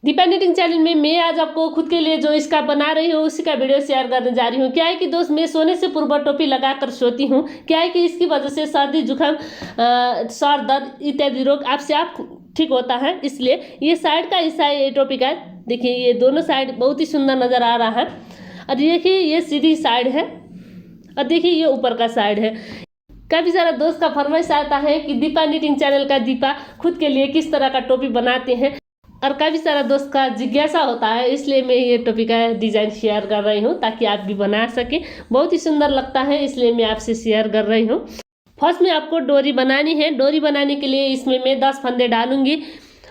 Deepa knitting channel में मैं आज आपको खुद के लिए जो स्कार्फ बना रही हूँ उसी का वीडियो शेयर करने जा रही हूँ। क्या है कि दोस्त, मैं सोने से पूर्व टोपी लगाकर सोती हूँ। क्या है कि इसकी वजह से सर्दी जुकाम सर दर्द इत्यादि रोग आपसे आप ठीक होता है, इसलिए ये साइड का हिस्सा है ये टोपी का। देखिए ये दोनों साइड बहुत ही सुंदर नजर आ रहा है। और देखिए ये सीधी साइड है और देखिए ये ऊपर का साइड है। काफ़ी सारा दोस्त का फरमाइश आता है कि दीपा निटिंग चैनल का दीपा खुद के लिए किस तरह का टोपी बनाते हैं, और काफ़ी सारा दोस्त का जिज्ञासा होता है, इसलिए मैं ये टोपी का डिज़ाइन शेयर कर रही हूँ ताकि आप भी बना सकें। बहुत ही सुंदर लगता है, इसलिए मैं आपसे शेयर कर रही हूँ। फर्स्ट में आपको डोरी बनानी है। डोरी बनाने के लिए इसमें मैं 10 फंदे डालूंगी।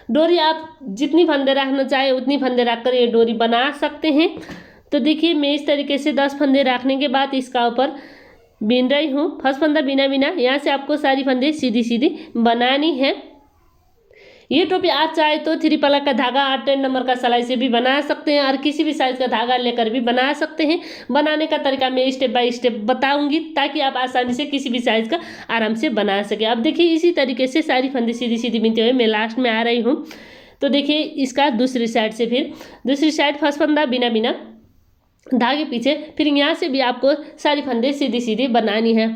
डोरी आप जितनी फंदे रखना चाहे उतनी फंदे रखकर ये डोरी बना सकते हैं। तो देखिए मैं इस तरीके से 10 फंदे रखने के बाद इसका ऊपर बीन रही हूँ। फर्स्ट फंदा बिना बिना यहाँ से आपको सारी फंदे सीधी सीधी बनानी है। ये टोपी आप चाहे तो 3 पलक का धागा 8 नंबर का सिलाई से भी बना सकते हैं और किसी भी साइज का धागा लेकर भी बना सकते हैं। बनाने का तरीका मैं स्टेप बाय स्टेप बताऊंगी ताकि आप आसानी से किसी भी साइज का आराम से बना सके। अब देखिए इसी तरीके से सारी फंदे सीधी सीधी बिनते हुए मैं लास्ट में आ रही हूँ। तो देखिए इसका दूसरी साइड से, फिर दूसरी साइड फर्स्ट फंदा बिना बिना धागे पीछे, फिर यहाँ से भी आपको सारी फंदे सीधी सीधी बनानी है।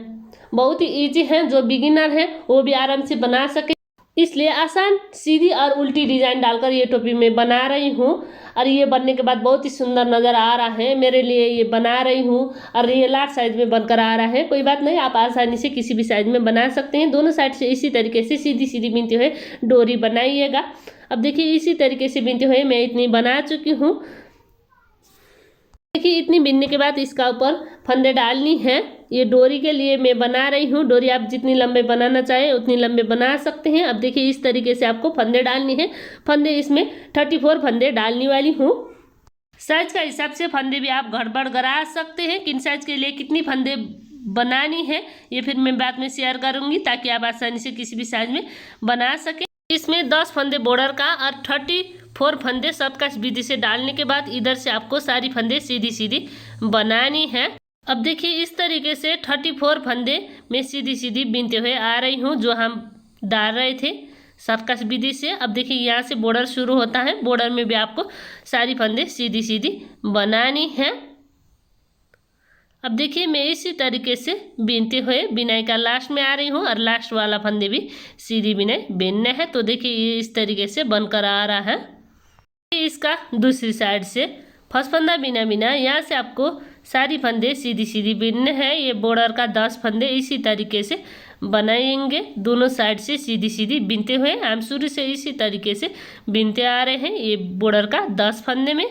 बहुत ही ईजी है, जो बिगिनर है वो भी आराम से बना सके, इसलिए आसान सीधी और उल्टी डिजाइन डालकर ये टोपी मैं बना रही हूँ। और ये बनने के बाद बहुत ही सुंदर नज़र आ रहा है। मेरे लिए ये बना रही हूँ और ये लार्ज साइज में बनकर आ रहा है। कोई बात नहीं, आप आसानी से किसी भी साइज में बना सकते हैं। दोनों साइड से इसी तरीके से सीधी सीधी बिनते हुए डोरी बनाइएगा। अब देखिए इसी तरीके से बिनते हुए मैं इतनी बना चुकी हूँ। देखिए इतनी बिनने के बाद इसका ऊपर फंदे डालनी है। ये डोरी के लिए मैं बना रही हूँ। डोरी आप जितनी लंबे बनाना चाहें उतनी लंबे बना सकते हैं। अब देखिए इस तरीके से आपको फंदे डालनी है। फंदे इसमें 34 फंदे डालने वाली हूँ। साइज का हिसाब से फंदे भी आप गड़बड़ करा सकते हैं। किन साइज के लिए कितनी फंदे बनानी है ये फिर मैं बाद में शेयर करूँगी ताकि आप आसानी से किसी भी साइज में बना सकें। इसमें 10 फंदे बॉर्डर का और 34 फंदे सर्कस विधि से डालने के बाद इधर से आपको सारी फंदे सीधी सीधी बनानी है। अब देखिए इस तरीके से 34 फंदे मैं सीधी सीधी बिनते हुए आ रही हूँ, जो हम डाल रहे थे सर्कस विधि से। अब देखिए यहाँ से बॉर्डर शुरू होता है। बॉर्डर में भी आपको सारी फंदे सीधी सीधी बनानी है। अब देखिए मैं इसी तरीके से बिनते हुए बिनाई का लास्ट में आ रही हूँ और लास्ट वाला फंदे भी सीधी बिनाई बिनना है। तो देखिए ये इस तरीके से बनकर आ रहा है। इसका दूसरी साइड से फर्स्ट फंदा बिना बिना यहाँ से आपको सारी फंदे सीधी सीधी बिनने हैं। ये बॉर्डर का 10 फंदे इसी तरीके से बनाएंगे। दोनों साइड से सीधी सीधी बिनते हुए हम शुरू से इसी तरीके से बिनते आ रहे हैं। ये बॉर्डर का 10 फंदे में।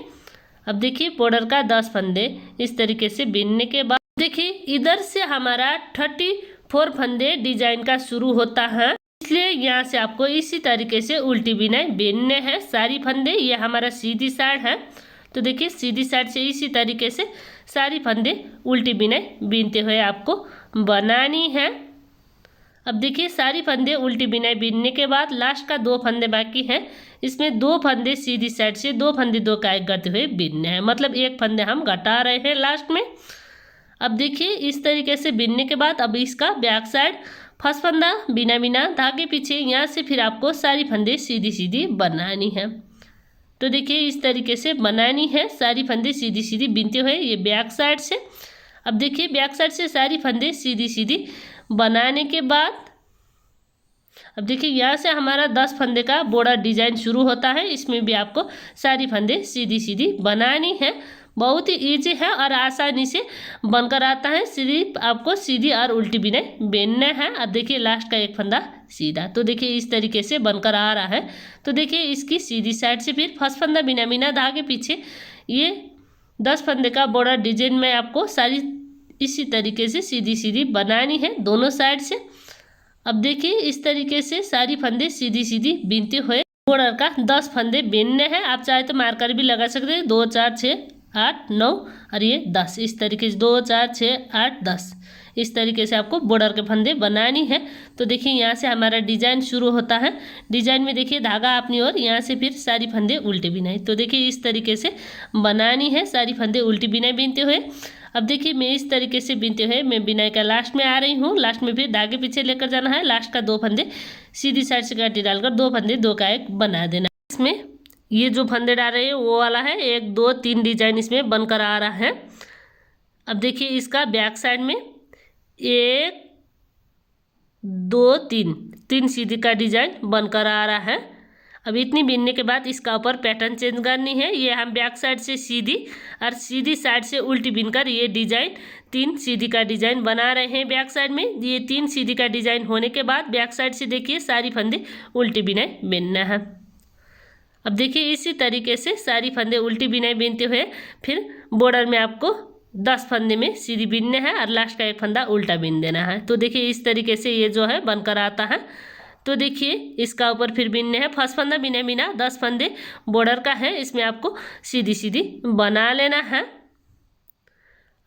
अब देखिए बॉर्डर का 10 फंदे इस तरीके से बिनने के बाद देखिए इधर से हमारा 34 फंदे डिजाइन का शुरू होता है, इसलिए यहाँ से आपको इसी तरीके से उल्टी बिनाई बिनने हैं सारी फंदे। ये हमारा सीधी साइड है। तो देखिए सीधी साइड से इसी तरीके से सारी फंदे उल्टी बिनाई बिनते हुए आपको बनानी है। अब देखिए सारी फंदे उल्टी बिनाई बिनने के बाद लास्ट का 2 फंदे बाकी हैं। इसमें 2 फंदे सीधी साइड से 2 फंदे 2 का एक करते हुए बिनने हैं, मतलब एक फंदे हम घटा रहे हैं लास्ट में। अब देखिए इस तरीके से बिनने के बाद अब इसका बैक साइड फर्स्ट फंदा बिना बिना धागे पीछे यहाँ से फिर आपको सारी फंदे सीधी सीधी बनानी है। तो देखिए इस तरीके से बनानी है सारी फंदे सीधी सीधी बिनते हुए ये बैक साइड से। अब देखिए बैक साइड से सारी फंदे सीधी सीधी बनाने के बाद अब देखिए यहाँ से हमारा 10 फंदे का बॉर्डर डिजाइन शुरू होता है। इसमें भी आपको सारी फंदे सीधी सीधी बनानी है। बहुत ही ईजी है और आसानी से बनकर आता है। सिर्फ आपको सीधी और उल्टी बिनाई बिनना है। अब देखिए लास्ट का एक फंदा सीधा। तो देखिए इस तरीके से बनकर आ रहा है। तो देखिए इसकी सीधी साइड से फिर फर्स्ट फंदा बिना बिना धागे पीछे ये 10 फंदे का बॉर्डर डिजाइन में आपको सारी इसी तरीके से सीधी सीधी बनानी है दोनों साइड से। अब देखिए इस तरीके से सारी फंदे सीधी सीधी बिनते हुए बॉर्डर का 10 फंदे बिनने हैं। आप चाहे तो मार्कर भी लगा सकते हैं। 2 4 6 8 9 और ये 10 इस तरीके से 2 4 6 8 10 इस तरीके से आपको बॉर्डर के फंदे बनानी है। तो देखिए यहाँ से हमारा डिजाइन शुरू होता है। डिजाइन में देखिए धागा अपनी ओर, यहाँ से फिर सारी फंदे उल्टी बिनाई। तो देखिए इस तरीके से बनानी है सारी फंदे उल्टी बिनाई बिनते हुए। अब देखिए मैं इस तरीके से बिनते हुए मैं बिनाई का लास्ट में आ रही हूँ। लास्ट में फिर धागे पीछे लेकर जाना है। लास्ट का 2 फंदे सीधी साइड से काटी डालकर 2 फंदे 2 का एक बना देना। इसमें ये जो फंदे डाल रहे हैं वो वाला है, 1 2 3 डिजाइन इसमें बनकर आ रहा है। अब देखिए इसका बैक साइड में 1 2 3 3 सीधी का डिजाइन बनकर आ रहा है। अब इतनी बिनने के बाद इसका ऊपर पैटर्न चेंज करनी है। ये हम बैक साइड से सीधी और सीधी साइड से उल्टी बिनकर ये डिजाइन 3 सीधी का डिजाइन बना रहे हैं बैक साइड में। ये 3 सीधी का डिजाइन होने के बाद बैक साइड से देखिए सारी फंदे उल्टी बिनाई बिनना है। अब देखिए इसी तरीके से सारी फंदे उल्टी बिनाई बिनते हुए फिर बॉर्डर में आपको 10 फंदे में सीधी बिनने हैं और लास्ट का एक फंदा उल्टा बिन देना है। तो देखिए इस तरीके से ये जो है बनकर आता है। तो देखिए इसका ऊपर फिर बिनने हैं। फर्स्ट फंदा बिना बिना 10 फंदे बॉर्डर का है, इसमें आपको सीधी सीधी बना लेना है।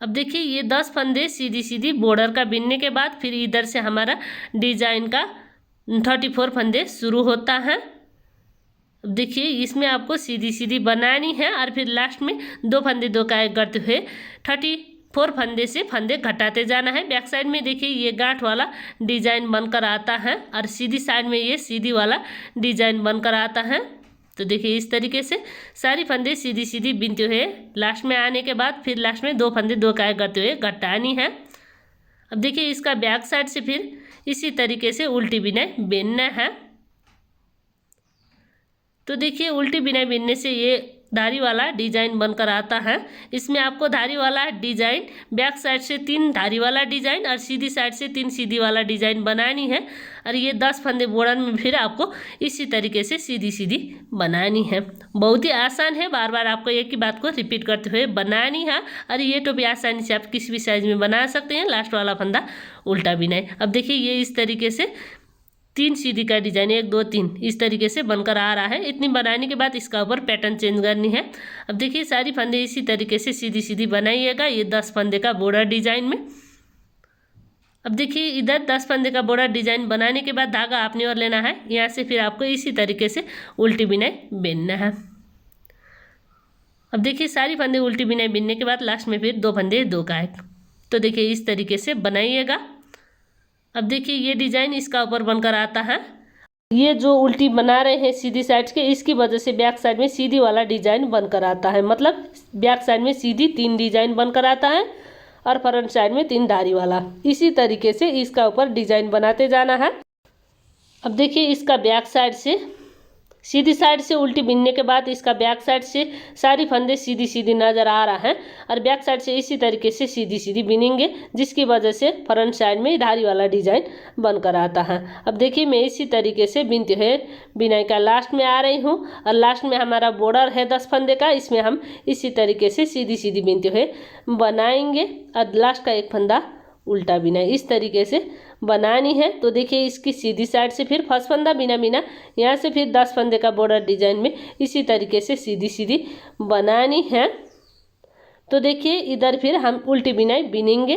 अब देखिए ये 10 फंदे सीधी सीधी बॉर्डर का बिनने के बाद फिर इधर से हमारा डिजाइन का 34 फंदे शुरू होता है। अब देखिए इसमें आपको सीधी सीधी बनानी है और फिर लास्ट में 2 फंदे 2 का एक करते हुए 34 फंदे से फंदे घटाते जाना है। बैक साइड में देखिए ये गांठ वाला डिजाइन बनकर आता है और सीधी साइड में ये सीधी वाला डिजाइन बनकर आता है। तो देखिए इस तरीके से सारी फंदे सीधी सीधी बिनते हुए लास्ट में आने के बाद फिर लास्ट में 2 फंदे 2 का एक करते हुए घटानी है। अब देखिए इसका बैक साइड से फिर इसी तरीके से उल्टी बिनाई बिनना है। तो देखिए उल्टी बिनाई बिनने से ये धारी वाला डिजाइन बनकर आता है। इसमें आपको धारी वाला डिजाइन बैक साइड से 3 धारी वाला डिजाइन और सीधी साइड से 3 सीधी वाला डिजाइन बनानी है और ये 10 फंदे बॉर्डर में फिर आपको इसी तरीके से सीधी सीधी बनानी है। बहुत ही आसान है, बार बार आपको एक ही बात को रिपीट करते हुए बनानी है और ये टोपी आसानी से आप किसी भी साइज में बना सकते हैं। लास्ट वाला फंदा उल्टा बिनाई। अब देखिए ये इस तरीके से 3 सीधी का डिजाइन 1 2 3 इस तरीके से बनकर आ रहा है। इतनी बनाने के बाद इसका ऊपर पैटर्न चेंज करनी है। अब देखिए सारी फंदे इसी तरीके से सीधी सीधी बनाइएगा ये 10 फंदे का बॉर्डर डिजाइन में। अब देखिए इधर 10 फंदे का बॉर्डर डिजाइन बनाने के बाद धागा अपनी ओर लेना है। यहाँ से फिर आपको इसी तरीके से उल्टी बिनाई बिनना है। अब देखिए सारी फंदे उल्टी बिनाई बिनने के बाद लास्ट में फिर 2 फंदे 2 का एक। तो देखिए इस तरीके से बनाइएगा। अब देखिए ये डिजाइन इसका ऊपर बनकर आता है। ये जो उल्टी बना रहे हैं सीधी साइड के, इसकी वजह से बैक साइड में सीधी वाला डिजाइन बनकर आता है। मतलब बैक साइड में सीधी 3 डिजाइन बनकर आता है और फ्रंट साइड में 3 धारी वाला। इसी तरीके से इसका ऊपर डिजाइन बनाते जाना है। अब देखिए इसका बैक साइड से सीधी साइड से उल्टी बिनने के बाद इसका बैक साइड से सारी फंदे सीधी सीधी नज़र आ रहा है और बैक साइड से इसी तरीके से सीधी सीधी बिनेंगे, जिसकी वजह से फ्रंट साइड में धारी वाला डिजाइन बनकर आता है। अब देखिए मैं इसी तरीके से बिनते हुए बिनाई का लास्ट में आ रही हूँ और लास्ट में हमारा बॉर्डर है 10 फंदे का। इसमें हम इसी तरीके से सीधी सीधी बिनते हुए बनाएंगे और लास्ट का एक फंदा उल्टा बिनाई इस तरीके से बनानी है। तो देखिए इसकी सीधी साइड से फिर फर्स्ट फंदा बिना बिना यहाँ से फिर 10 फंदे का बॉर्डर डिजाइन में इसी तरीके से सीधी सीधी बनानी है। तो देखिए इधर फिर हम उल्टी बिनाई बिनेंगे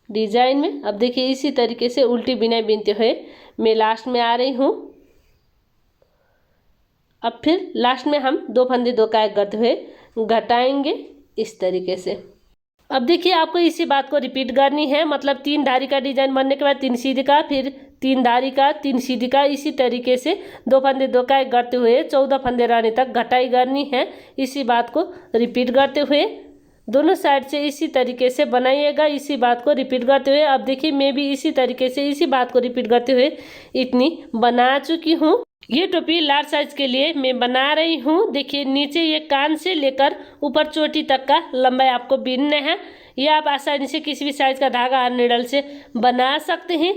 डिजाइन में। अब देखिए इसी तरीके से उल्टी बिनाई बिनते हुए मैं लास्ट में आ रही हूँ। अब फिर लास्ट में हम 2 फंदे 2 का एक करते हुए घटाएंगे इस तरीके से। अब देखिए आपको इसी बात को रिपीट करनी है। मतलब 3 धारी का डिजाइन बनने के बाद 3 सीधी का, फिर 3 धारी का 3 सीधी का, इसी तरीके से 2 फंदे 2 का एक करते हुए 14 फंदे रहने तक घटाई करनी है। इसी बात को रिपीट करते हुए दोनों साइड से इसी तरीके से बनाइएगा, इसी बात को रिपीट करते हुए। अब देखिए मैं भी इसी तरीके से इसी बात को रिपीट करते हुए इतनी बना चुकी हूँ। ये टोपी लार्ज साइज के लिए मैं बना रही हूँ। देखिए नीचे ये कान से लेकर ऊपर चोटी तक का लंबाई आपको बीनना है। ये आप आसानी से किसी भी साइज का धागा और नीडल से बना सकते हैं।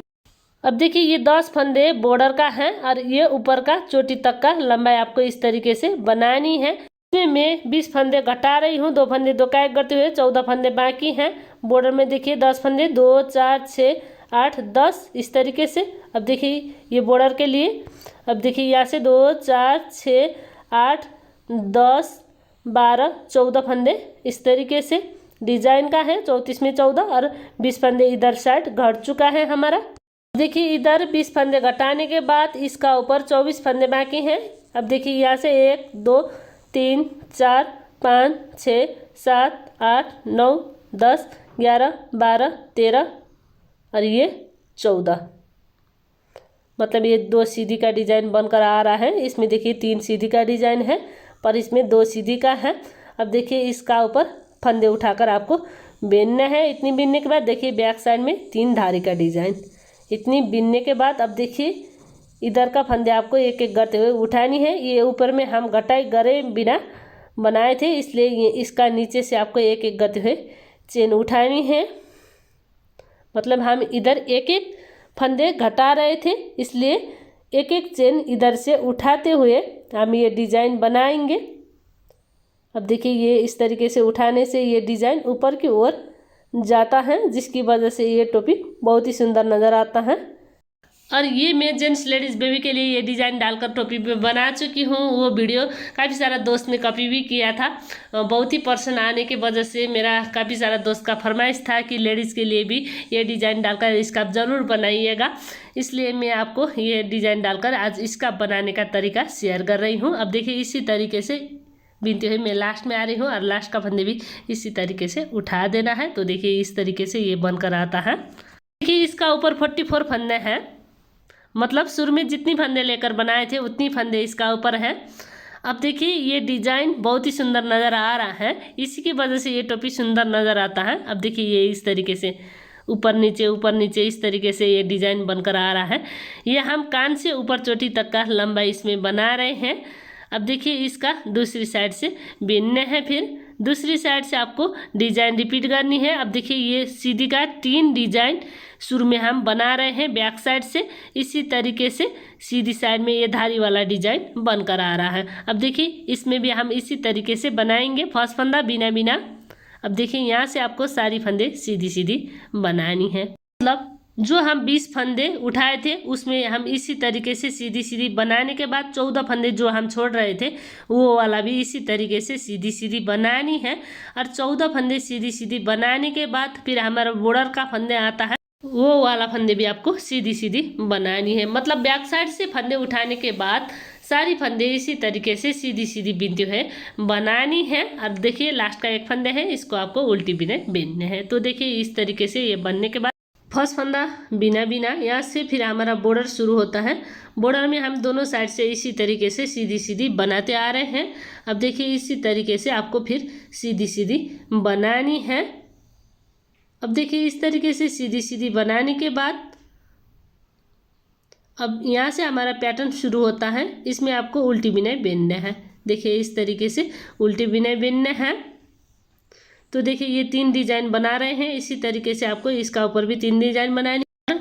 अब देखिए ये 10 फंदे बॉर्डर का है और ये ऊपर का चोटी तक का लंबाई आपको इस तरीके से बनानी है। इसमें मैं 20 फंदे घटा रही हूँ, 2 फंदे 2 का एक करते हुए 14 फंदे बाकी हैं। बॉर्डर में देखिए 10 फंदे 2 4 6 8 10 इस तरीके से। अब देखिए ये बॉर्डर के लिए, अब देखिए यहाँ से 2 4 6 8 10 12 14 फंदे इस तरीके से डिजाइन का है। 34 में 14 और 20 फंदे इधर साइड घट चुका है हमारा। देखिए इधर 20 फंदे घटाने के बाद इसका ऊपर 24 फंदे बाकी हैं। अब देखिए यहाँ से 1 2 3 4 5 6 7 8 9 10 11 12 13 और ये 14। मतलब ये 2 सीधी का डिजाइन बनकर आ रहा है। इसमें देखिए 3 सीधी का डिजाइन है, पर इसमें 2 सीधी का है। अब देखिए इसका ऊपर फंदे उठाकर आपको बिनना है। इतनी बिनने के बाद देखिए बैक साइड में 3 धारी का डिजाइन। इतनी बिनने के बाद अब देखिए इधर का फंदे आपको एक एक करते हुए उठानी है। ये ऊपर में हम गटाई गरे बिना बनाए थे, इसलिए ये इसका नीचे से आपको एक एक करते हुए चेन उठानी है। मतलब हम इधर एक एक फंदे घटा रहे थे, इसलिए एक एक चेन इधर से उठाते हुए हम ये डिजाइन बनाएंगे। अब देखिए ये इस तरीके से उठाने से ये डिजाइन ऊपर की ओर जाता है, जिसकी वजह से ये टोपी बहुत ही सुंदर नज़र आता है। और ये मैं जेंट्स लेडीज़ बेबी के लिए ये डिज़ाइन डालकर टोपी पे बना चुकी हूँ। वो वीडियो काफ़ी सारा दोस्त ने कॉपी भी किया था। बहुत ही पर्सन आने की वजह से मेरा काफ़ी सारा दोस्त का फरमाइश था कि लेडीज़ के लिए भी ये डिज़ाइन डालकर इसका ज़रूर बनाइएगा, इसलिए मैं आपको ये डिज़ाइन डालकर आज इसका बनाने का तरीका शेयर कर रही हूँ। अब देखिए इसी तरीके से बिनते हुए मैं लास्ट में आ रही हूँ और लास्ट का फंदे भी इसी तरीके से उठा देना है। तो देखिए इस तरीके से ये बनकर आता है। देखिए इसका ऊपर 44 फंदे हैं, मतलब शुरू में जितनी फंदे लेकर बनाए थे उतनी फंदे इसका ऊपर है। अब देखिए ये डिज़ाइन बहुत ही सुंदर नज़र आ रहा है, इसी की वजह से ये टोपी सुंदर नज़र आता है। अब देखिए ये इस तरीके से ऊपर नीचे इस तरीके से ये डिज़ाइन बनकर आ रहा है। ये हम कान से ऊपर चोटी तक का लंबाई इसमें बना रहे हैं। अब देखिए इसका दूसरी साइड से बिनना है, फिर दूसरी साइड से आपको डिज़ाइन रिपीट करनी है। अब देखिए ये सीधी का 3 डिज़ाइन शुरू में हम बना रहे हैं बैक साइड से, इसी तरीके से सीधी साइड में ये धारी वाला डिज़ाइन बनकर आ रहा है। अब देखिए इसमें भी हम इसी तरीके से बनाएंगे, फर्स्ट फंदा बिना बिना। अब देखिए यहाँ से आपको सारी फंदे सीधी सीधी बनानी है। मतलब जो हम 20 फंदे उठाए थे उसमें हम इसी तरीके से सीधी सीधी बनाने के बाद 14 फंदे जो हम छोड़ रहे थे वो वाला भी इसी तरीके से सीधी सीधी बनानी है। और 14 फंदे सीधी सीधी बनाने के बाद फिर हमारा बॉर्डर का फंदे आता है, वो वाला फंदे भी आपको सीधी सीधी बनानी है। मतलब बैक साइड से फंदे उठाने के बाद सारी फंदे इसी तरीके से सीधी सीधी बिनते हुए बनानी है। अब देखिए लास्ट का एक फंदे है, इसको आपको उल्टी बिने बिनने हैं। तो देखिए इस तरीके से ये बनने के बाद फर्स्ट फंदा बिना बिना, यहाँ से फिर हमारा बॉर्डर शुरू होता है। बॉर्डर में हम दोनों साइड से इसी तरीके से सीधी सीधी बनाते आ रहे हैं। अब देखिए इसी तरीके से आपको फिर सीधी सीधी बनानी है। अब देखिए इस तरीके से सीधी सीधी बनाने के बाद अब यहाँ से हमारा पैटर्न शुरू होता है, इसमें आपको उल्टी बिनाई बिनना है। देखिए इस तरीके से उल्टी बिनाई बिनना है। तो देखिए ये 3 डिजाइन बना रहे हैं, इसी तरीके से आपको इसका ऊपर भी 3 डिजाइन बनानी है।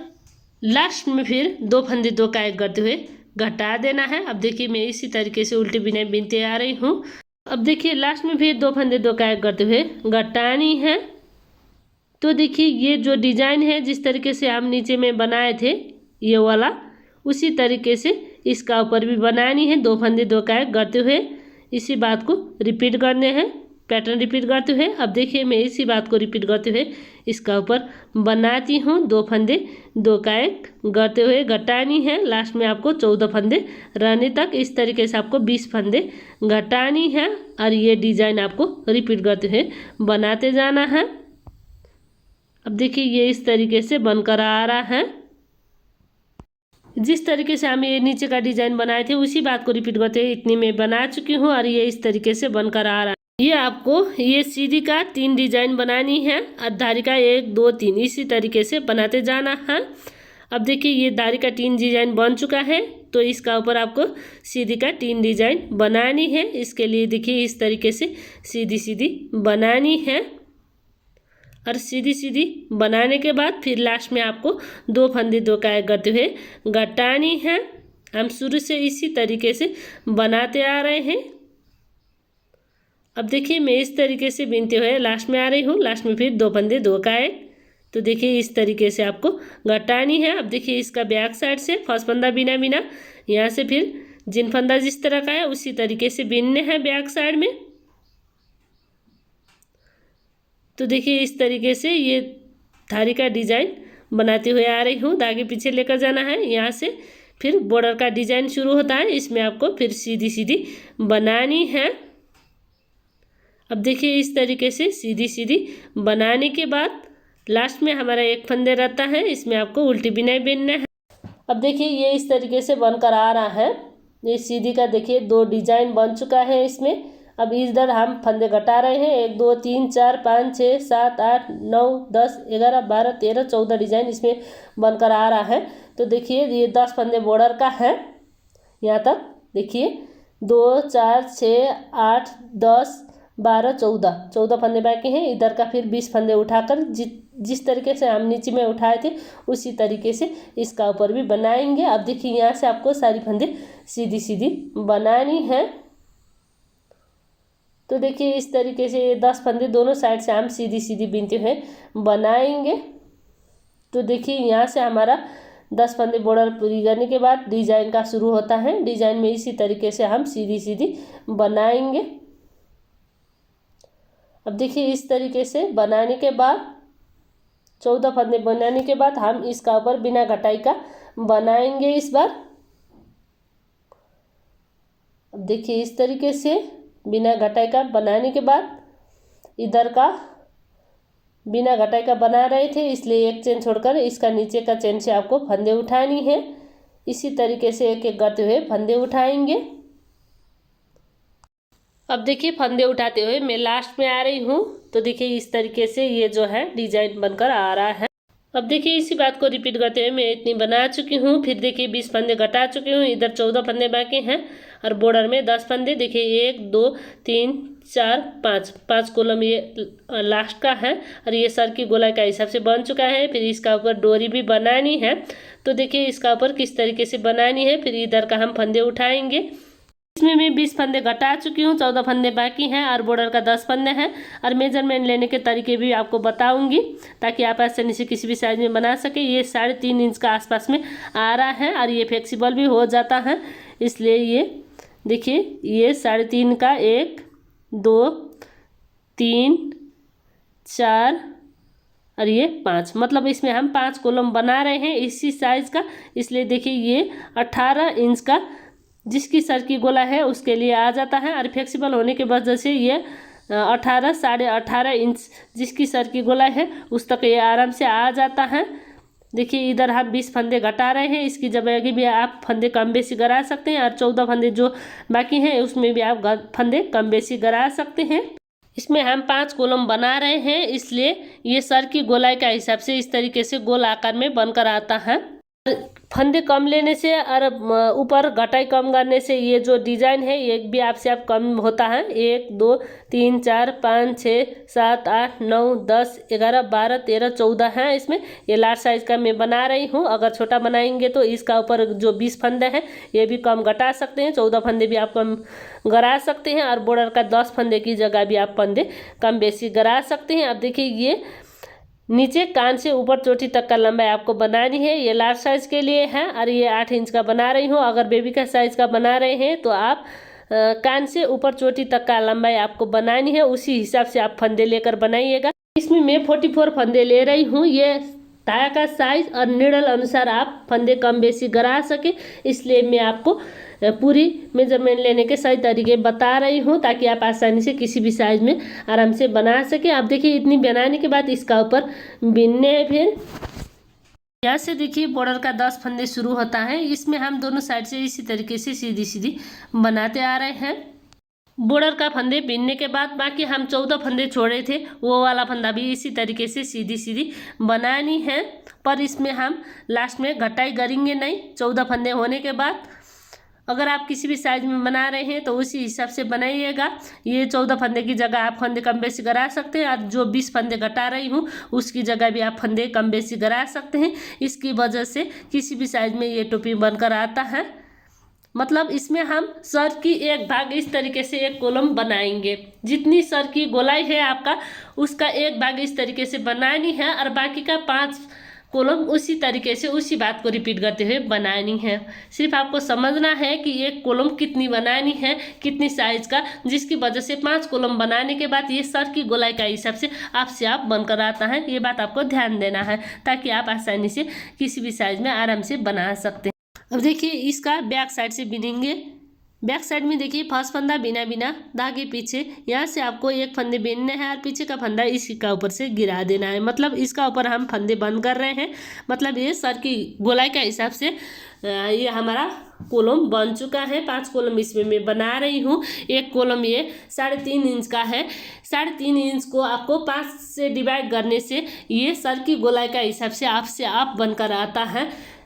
लास्ट में फिर 2 फंदे 2 का एक करते हुए घटा देना है। अब देखिए मैं इसी तरीके से उल्टी बिनाई बिनते आ रही हूँ। अब देखिए लास्ट में फिर 2 फंदे 2 का एक करते हुए घटानी है। तो देखिए ये जो डिजाइन है जिस तरीके से हम नीचे में बनाए थे ये वाला, उसी तरीके से इसका ऊपर भी बनानी है। 2 फंदे 2 का एक करते हुए इसी बात को रिपीट करने हैं, पैटर्न रिपीट करते हुए। अब देखिए मैं इसी बात को रिपीट करते हुए इसका ऊपर बनाती हूँ। 2 फंदे 2 का एक करते हुए घटानी है। लास्ट में आपको 14 फंदे रहने तक इस तरीके से आपको 20 फंदे घटानी है और ये डिजाइन आपको रिपीट करते हुए बनाते जाना है। अब देखिए ये इस तरीके से बनकर आ रहा है। जिस तरीके से हम ये नीचे का डिजाइन बनाए थे उसी बात को रिपीट करते हुए इतनी मैं बना चुकी हूँ और ये इस तरीके से बनकर आ रहा है। ये आपको ये सीधी का 3 डिजाइन बनानी है और धारी का 1 2 3 इसी तरीके से बनाते जाना है। अब देखिए ये धारी का 3 डिजाइन बन चुका है, तो इसका ऊपर आपको सीधी का 3 डिजाइन बनानी है। इसके लिए देखिए इस तरीके से सीधी सीधी बनानी है और सीधी सीधी बनाने के बाद फिर लास्ट में आपको 2 फंदे 2 का एक करते हुए घटानी है। हम शुरू से इसी तरीके से बनाते आ रहे हैं। अब देखिए मैं इस तरीके से बिनते हुए लास्ट में आ रही हूँ। लास्ट में फिर 2 फंदे 2 का एक, तो देखिए इस तरीके से आपको घटानी है। अब देखिए इसका बैक साइड से फर्स्ट फंदा बिना बिना, यहाँ से फिर जिन फंदा जिस तरह का है उसी तरीके से बिनने हैं बैक साइड में। तो देखिए इस तरीके से ये धारी का डिजाइन बनाते हुए आ रही हूँ। धागे पीछे लेकर जाना है, यहाँ से फिर बॉर्डर का डिजाइन शुरू होता है, इसमें आपको फिर सीधी सीधी बनानी है। अब देखिए इस तरीके से सीधी सीधी बनाने के बाद लास्ट में हमारा एक फंदे रहता है, इसमें आपको उल्टी बिनाई बिनना है। अब देखिए ये इस तरीके से बनकर आ रहा है। ये सीधी का देखिए 2 डिजाइन बन चुका है इसमें। अब इधर हम फंदे घटा रहे हैं, 1 2 3 4 5 6 7 8 9 10 11 12 13 14 डिजाइन इसमें बनकर आ रहा है। तो देखिए ये 10 फंदे बॉर्डर का है। यहाँ तक देखिए 2 4 6 8 10 12 14 फंदे बाकी हैं। इधर का फिर 20 फंदे उठाकर जिस तरीके से हम नीचे में उठाए थे उसी तरीके से इसका ऊपर भी बनाएंगे। अब देखिए यहाँ से आपको सारी फंदे सीधी सीधी बनानी है। तो देखिए इस तरीके से ये 10 फंदे दोनों साइड से हम सीधी सीधी बिनते हुए बनाएंगे। तो देखिए यहाँ से हमारा 10 फंदे बॉर्डर पूरी करने के बाद डिजाइन का शुरू होता है। डिजाइन में इसी तरीके से हम सीधी सीधी बनाएंगे। अब देखिए इस तरीके से बनाने के बाद 14 फंदे बनाने के बाद हम इसका ऊपर बिना घटाई का बनाएंगे इस बार। अब देखिए इस तरीके से बिना घटाई का बनाने के बाद इधर का बिना घटाई का बना रहे थे इसलिए एक चेन छोड़कर इसका नीचे का चेन से आपको फंदे उठानी है। इसी तरीके से एक एक करते हुए फंदे उठाएंगे। अब देखिए फंदे उठाते हुए मैं लास्ट में आ रही हूँ। तो देखिए इस तरीके से ये जो है डिजाइन बनकर आ रहा है। अब देखिए इसी बात को रिपीट करते हुए मैं इतनी बना चुकी हूँ। फिर देखिए 20 फंदे घटा चुकी हूँ। इधर 14 फंदे बाकी हैं और बॉर्डर में 10 फंदे। देखिए 1 2 3 4 5 कॉलम ये लास्ट का है और ये सर की गोलाई का हिसाब से बन चुका है। फिर इसका ऊपर डोरी भी बनानी है। तो देखिए इसका ऊपर किस तरीके से बनानी है। फिर इधर का हम फंदे उठाएंगे। इसमें मैं 20 फंदे घटा चुकी हूँ, 14 फंदे बाकी हैं और बॉर्डर का 10 फंदे हैं। और मेजरमेंट लेने के तरीके भी आपको बताऊंगी ताकि आप आसानी से किसी भी साइज में बना सके। ये 3.5 इंच का आसपास में आ रहा है और ये फ्लेक्सिबल भी हो जाता है। इसलिए ये देखिए ये 3.5 का 1 2 3 4 और ये 5, मतलब इसमें हम 5 कॉलम बना रहे हैं इसी साइज का। इसलिए देखिए ये 18 इंच का जिसकी सर की गोला है उसके लिए आ जाता है और फ्लेक्सिबल होने के वजह से ये 18 साढ़े 18 इंच जिसकी सर की गोला है उस तक ये आराम से आ जाता है। देखिए इधर हम 20 फंदे घटा रहे हैं। इसकी जगह भी आप फंदे कम बेसी करा सकते हैं और 14 फंदे जो बाकी हैं उसमें भी आप फंदे कम बेसी करा सकते हैं। इसमें हम 5 कॉलम बना रहे हैं इसलिए ये सर की गोलाई का हिसाब से इस तरीके से गोल आकार में बनकर आता है। फंदे कम लेने से और ऊपर घटाई कम करने से ये जो डिज़ाइन है ये भी आपसे आप कम होता है। 1 2 3 4 5 6 7 8 9 10 11 12 13 14 है। इसमें ये लार्ज साइज का मैं बना रही हूँ। अगर छोटा बनाएंगे तो इसका ऊपर जो 20 फंदे हैं ये भी कम घटा सकते हैं। 14 फंदे भी आप कम गरा सकते हैं और बॉर्डर का 10 फंदे की जगह भी आप फंदे कम बेसी गरा सकते हैं। अब देखिए ये नीचे कान से ऊपर चोटी तक का लंबाई आपको बनानी है। ये लार्ज साइज के लिए है और ये 8 इंच का बना रही हूँ। अगर बेबी का साइज का बना रहे हैं तो आप कान से ऊपर चोटी तक का लंबाई आपको बनानी है, उसी हिसाब से आप फंदे लेकर बनाइएगा। इसमें मैं 44 फंदे ले रही हूँ। ये धागा का साइज और नीडल अनुसार आप फंदे कम बेसी गरा सके, इसलिए मैं आपको पूरी मेजरमेंट लेने के सही तरीके बता रही हूँ ताकि आप आसानी से किसी भी साइज में आराम से बना सके। आप देखिए इतनी बनाने के बाद इसका ऊपर बिनने हैं। फिर यहाँ से देखिए बॉर्डर का 10 फंदे शुरू होता है। इसमें हम दोनों साइड से इसी तरीके से सीधी सीधी बनाते आ रहे हैं। बॉर्डर का फंदे बिनने के बाद बाकी हम 14 फंदे छोड़े थे वो वाला फंदा भी इसी तरीके से सीधी सीधी बनानी है, पर इसमें हम लास्ट में घटाई करेंगे नहीं। 14 फंदे होने के बाद अगर आप किसी भी साइज में बना रहे हैं तो उसी हिसाब से बनाइएगा। ये 14 फंदे की जगह आप फंदे कम बेसी करा सकते हैं और जो 20 फंदे घटा रही हूँ उसकी जगह भी आप फंदे कम बेसी करा सकते हैं। इसकी वजह से किसी भी साइज में ये टोपी बनकर आता है। मतलब इसमें हम सर की एक भाग इस तरीके से एक कॉलम बनाएंगे। जितनी सर की गोलाई है आपका उसका एक भाग इस तरीके से बनानी है और बाकी का 5 कॉलम उसी तरीके से उसी बात को रिपीट करते हुए बनानी है। सिर्फ आपको समझना है कि एक कॉलम कितनी बनानी है, कितनी साइज का, जिसकी वजह से 5 कॉलम बनाने के बाद ये सर की गोलाई का हिसाब से आपसे आप बनकर आता है। ये बात आपको ध्यान देना है ताकि आप आसानी से किसी भी साइज में आराम से बना सकते हैं। अब देखिए इसका बैक साइड से बिनेंगे। बैक साइड में देखिए फर्स्ट फंदा बिना बिना धागे पीछे, यहाँ से आपको एक फंदे बेनने हैं और पीछे का फंदा इसी का ऊपर से गिरा देना है। मतलब इसका ऊपर हम फंदे बंद कर रहे हैं। मतलब ये सर की गोलाई का हिसाब से ये हमारा कॉलम बन चुका है। 5 कॉलम इसमें मैं बना रही हूँ। एक कॉलम ये 3.5 इंच का है। 3.5 इंच को आपको 5 से डिवाइड करने से ये सर की गोलाई का हिसाब से आप बनकर आता है।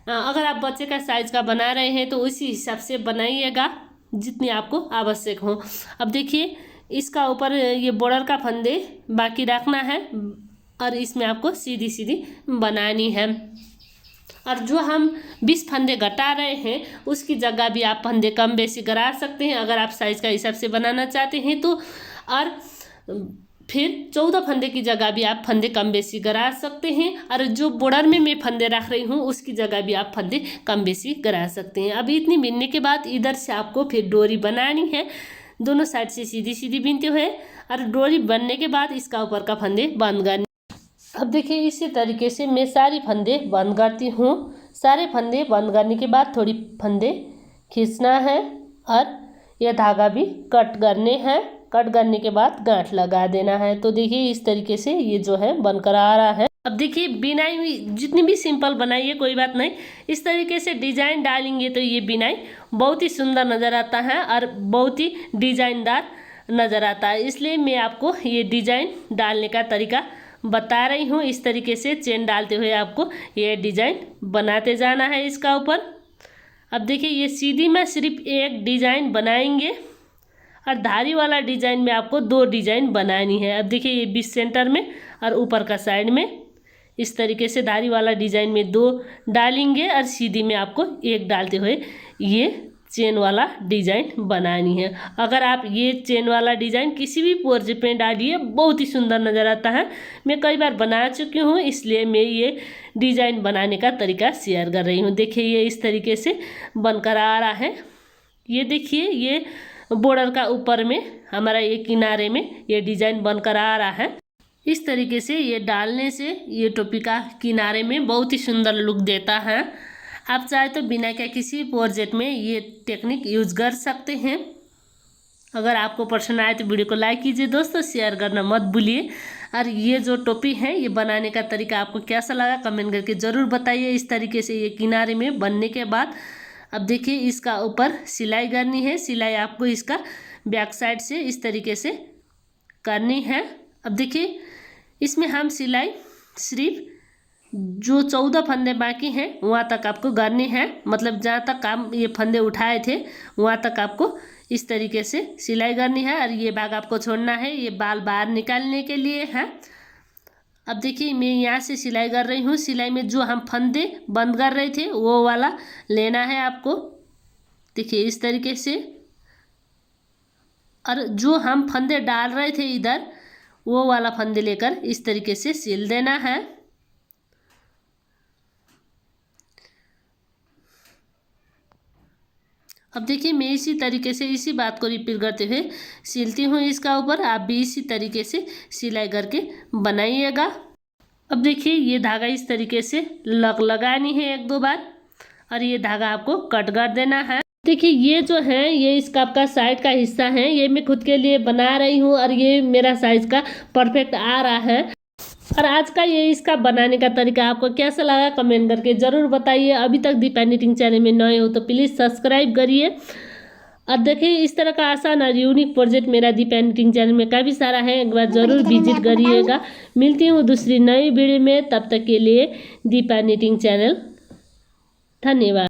अगर आप बच्चे का साइज का बना रहे हैं तो उसी हिसाब से बनाइएगा जितनी आपको आवश्यक हो। अब देखिए इसका ऊपर ये बॉर्डर का फंदे बाकी रखना है और इसमें आपको सीधी सीधी बनानी है। और जो हम 20 फंदे घटा रहे हैं उसकी जगह भी आप फंदे कम बेसी करा सकते हैं अगर आप साइज का हिसाब से बनाना चाहते हैं तो। और फिर 14 फंदे की जगह भी आप फंदे कम बेसी करा सकते हैं। और जो बॉर्डर में मैं फंदे रख रही हूँ उसकी जगह भी आप फंदे कम बेसी करा सकते हैं। अभी इतनी बिनने के बाद इधर से आपको फिर डोरी बनानी है। दोनों साइड से सीधी सीधी बिनते हुए और डोरी बनने के बाद इसका ऊपर का फंदे बंद करने। अब देखिए इसी तरीके से मैं सारी फंदे बंद करती हूँ। सारे फंदे बंद करने के बाद थोड़ी फंदे खींचना है और यह धागा भी कट करने हैं। कट करने के बाद गांठ लगा देना है। तो देखिए इस तरीके से ये जो है बनकर आ रहा है। अब देखिए बिनाई जितनी भी सिंपल बनाइए कोई बात नहीं, इस तरीके से डिजाइन डालेंगे तो ये बिनाई बहुत ही सुंदर नज़र आता है और बहुत ही डिजाइनदार नज़र आता है। इसलिए मैं आपको ये डिजाइन डालने का तरीका बता रही हूँ। इस तरीके से चेन डालते हुए आपको ये डिजाइन बनाते जाना है इसका ऊपर। अब देखिए ये सीधी में सिर्फ एक डिजाइन बनाएंगे और धारी वाला डिजाइन में आपको 2 डिजाइन बनानी है। अब देखिए ये बीच सेंटर में और ऊपर का साइड में इस तरीके से धारी वाला डिजाइन में 2 डालेंगे और सीधी में आपको 1 डालते हुए ये चेन वाला डिजाइन बनानी है। अगर आप ये चेन वाला डिजाइन किसी भी पोर्ज पे डालिए बहुत ही सुंदर नज़र आता है। मैं कई बार बना चुकी हूँ इसलिए मैं ये डिजाइन बनाने का तरीका शेयर कर रही हूँ। देखिए ये इस तरीके से बनकर आ रहा है। ये देखिए ये बॉर्डर का ऊपर में हमारा ये किनारे में ये डिजाइन बनकर आ रहा है। इस तरीके से ये डालने से ये टोपी का किनारे में बहुत ही सुंदर लुक देता है। आप चाहे तो बिना के किसी प्रोजेक्ट में ये टेक्निक यूज कर सकते हैं। अगर आपको पसंद आए तो वीडियो को लाइक कीजिए दोस्तों, शेयर करना मत भूलिए। और ये जो टोपी है ये बनाने का तरीका आपको कैसा लगा कमेंट करके ज़रूर बताइए। इस तरीके से ये किनारे में बनने के बाद अब देखिए इसका ऊपर सिलाई करनी है। सिलाई आपको इसका बैक साइड से इस तरीके से करनी है। अब देखिए इसमें हम सिलाई सिर्फ जो 14 फंदे बाकी हैं वहाँ तक आपको करनी है। मतलब जहाँ तक हम ये फंदे उठाए थे वहाँ तक आपको इस तरीके से सिलाई करनी है। और ये भाग आपको छोड़ना है, ये बाल बाहर निकालने के लिए है। अब देखिए मैं यहाँ से सिलाई कर रही हूँ। सिलाई में जो हम फंदे बंद कर रहे थे वो वाला लेना है आपको। देखिए इस तरीके से। और जो हम फंदे डाल रहे थे इधर वो वाला फंदे लेकर इस तरीके से सिल देना है। अब देखिए मैं इसी तरीके से इसी बात को रिपीट करते हुए सिलती हूँ इसका ऊपर। आप भी इसी तरीके से सिलाई करके बनाइएगा। अब देखिए ये धागा इस तरीके से लगानी है 1-2 बार और ये धागा आपको कट कर देना है। देखिए ये जो है ये इसका आपका साइड का हिस्सा है, ये मैं खुद के लिए बना रही हूँ और ये मेरा साइज का परफेक्ट आ रहा है। और आज का ये इसका बनाने का तरीका आपको कैसा लगा कमेंट करके ज़रूर बताइए। अभी तक दीपा निटिंग चैनल में नए हो तो प्लीज़ सब्सक्राइब करिए। और देखिए इस तरह का आसान और यूनिक प्रोजेक्ट मेरा दीपा निटिंग चैनल में काफ़ी सारा है, एक बार ज़रूर विजिट करिएगा। मिलती हूँ दूसरी नई वीडियो में, तब तक के लिए दीपा निटिंग चैनल। धन्यवाद।